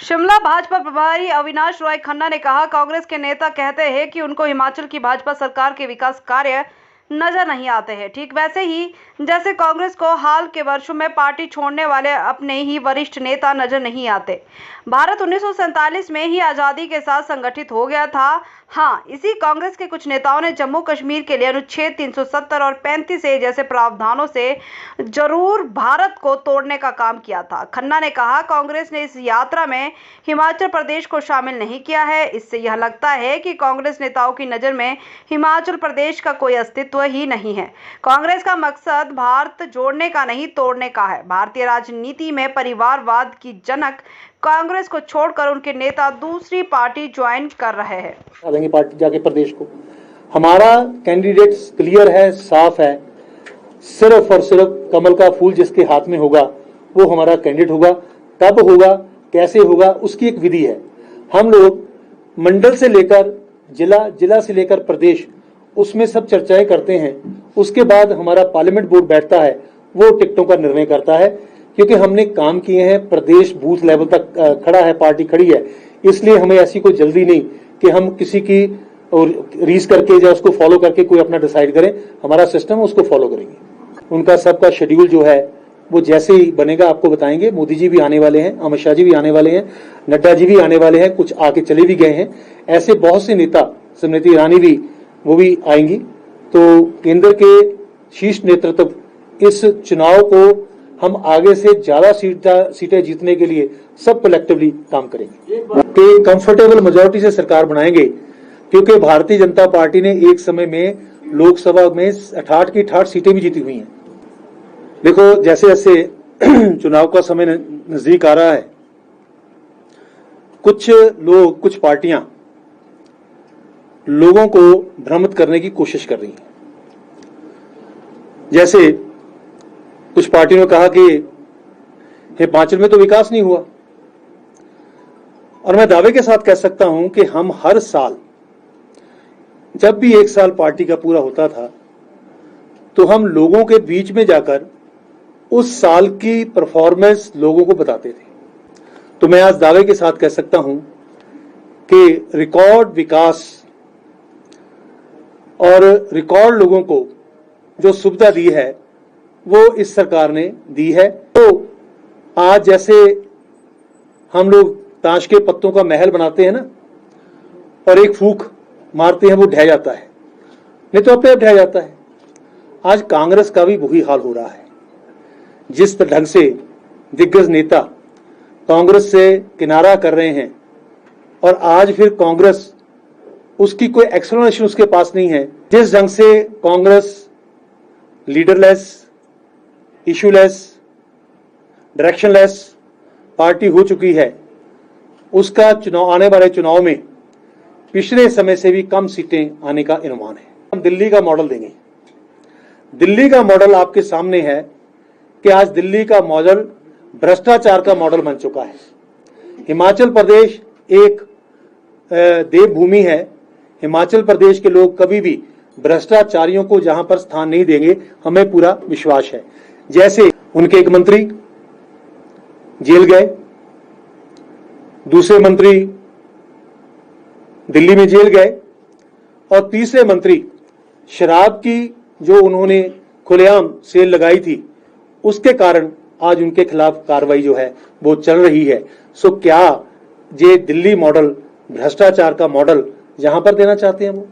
शिमला भाजपा प्रभारी अविनाश राय खन्ना ने कहा, कांग्रेस के नेता कहते हैं कि उनको हिमाचल की भाजपा सरकार के विकास कार्य नजर नहीं आते हैं। ठीक वैसे ही जैसे कांग्रेस को हाल के वर्षों में पार्टी छोड़ने वाले अपने ही वरिष्ठ नेता नजर नहीं आते। भारत 1947 में ही आज़ादी के साथ संगठित हो गया था। हाँ, इसी कांग्रेस के कुछ नेताओं ने जम्मू कश्मीर के लिए अनुच्छेद 370 और 35A जैसे प्रावधानों से जरूर भारत को तोड़ने का काम किया था। खन्ना ने कहा, कांग्रेस ने इस यात्रा में हिमाचल प्रदेश को शामिल नहीं किया है। इससे यह लगता है कि कांग्रेस नेताओं की नज़र में हिमाचल प्रदेश का कोई अस्तित्व ही नहीं है। कांग्रेस का मकसद भारत जोड़ने का नहीं, तोड़ने का है। भारतीय राजनीति में परिवारवाद की जनक कांग्रेस को छोड़कर उनके नेता दूसरी पार्टी ज्वाइन कर रहे हैं। पार्टी जाके प्रदेश को, हमारा कैंडिडेट क्लियर है, साफ है। सिर्फ और सिर्फ कमल का फूल जिसके हाथ में होगा वो हमारा कैंडिडेट होगा। कब होगा, कैसे होगा, उसकी एक विधि है। हम लोग मंडल से लेकर जिला, जिला से लेकर प्रदेश, उसमें सब चर्चाएं करते हैं। उसके बाद हमारा पार्लियामेंट बोर्ड बैठता है, वो टिकटों का निर्णय करता है। क्योंकि हमने काम किए हैं, प्रदेश बूथ लेवल तक खड़ा है, पार्टी खड़ी है, इसलिए हमें ऐसी कोई जल्दी नहीं कि हम किसी की और रीस करके या उसको फॉलो करके कोई अपना डिसाइड करें। हमारा सिस्टम है, उसको फॉलो करेंगे। उनका सबका शेड्यूल जो है वो जैसे ही बनेगा आपको बताएंगे। मोदी जी भी आने वाले हैं, अमित शाह जी भी आने वाले हैं, नड्डा जी भी आने वाले हैं, कुछ आके चले भी गए हैं। ऐसे बहुत से नेता, स्मृति ईरानी भी, वो भी आएंगी। तो केंद्र के शीर्ष नेतृत्व इस चुनाव को हम आगे से ज्यादा सीटें जीतने के लिए सब कलेक्टिवली काम करेंगे कि कंफर्टेबल मेजॉरिटी से सरकार बनाएंगे। क्योंकि भारतीय जनता पार्टी ने एक समय में लोकसभा में 68 की 68 सीटें भी जीती हुई हैं। देखो, जैसे जैसे चुनाव का समय नजदीक आ रहा है, कुछ लोग, कुछ पार्टियां लोगों को भ्रमित करने की कोशिश कर रही हैं। जैसे कुछ पार्टियों ने कहा कि हिमाचल में तो विकास नहीं हुआ, और मैं दावे के साथ कह सकता हूं कि हम हर साल, जब भी एक साल पार्टी का पूरा होता था, तो हम लोगों के बीच में जाकर उस साल की परफॉर्मेंस लोगों को बताते थे। तो मैं आज दावे के साथ कह सकता हूं कि रिकॉर्ड विकास और रिकॉर्ड लोगों को जो सुविधा दी है वो इस सरकार ने दी है। तो आज जैसे हम लोग ताश के पत्तों का महल बनाते हैं ना, और एक फूंक मारते हैं वो ढह जाता है, नहीं तो अपने आप ढह जाता है। आज कांग्रेस का भी वही हाल हो रहा है। जिस ढंग से दिग्गज नेता कांग्रेस से किनारा कर रहे हैं, और आज फिर कांग्रेस, उसकी कोई एक्सप्लेनेशन उसके पास नहीं है। जिस ढंग से Congress leaderless, issueless, directionless party हो चुकी है, उसका चुनाव, आने वाले चुनाव में पिछले समय से भी कम सीटें आने का अनुमान है। हम दिल्ली का मॉडल देंगे। दिल्ली का मॉडल आपके सामने है कि आज दिल्ली का मॉडल भ्रष्टाचार का मॉडल बन चुका है। हिमाचल प्रदेश एक देवभूमि है। हिमाचल प्रदेश के लोग कभी भी भ्रष्टाचारियों को जहां पर स्थान नहीं देंगे, हमें पूरा विश्वास है। जैसे उनके एक मंत्री जेल गए, दूसरे मंत्री दिल्ली में जेल गए, और तीसरे मंत्री शराब की जो उन्होंने खुलेआम सेल लगाई थी, उसके कारण आज उनके खिलाफ कार्रवाई जो है वो चल रही है। सो क्या ये दिल्ली मॉडल भ्रष्टाचार का मॉडल यहां पर देना चाहते हैं वो?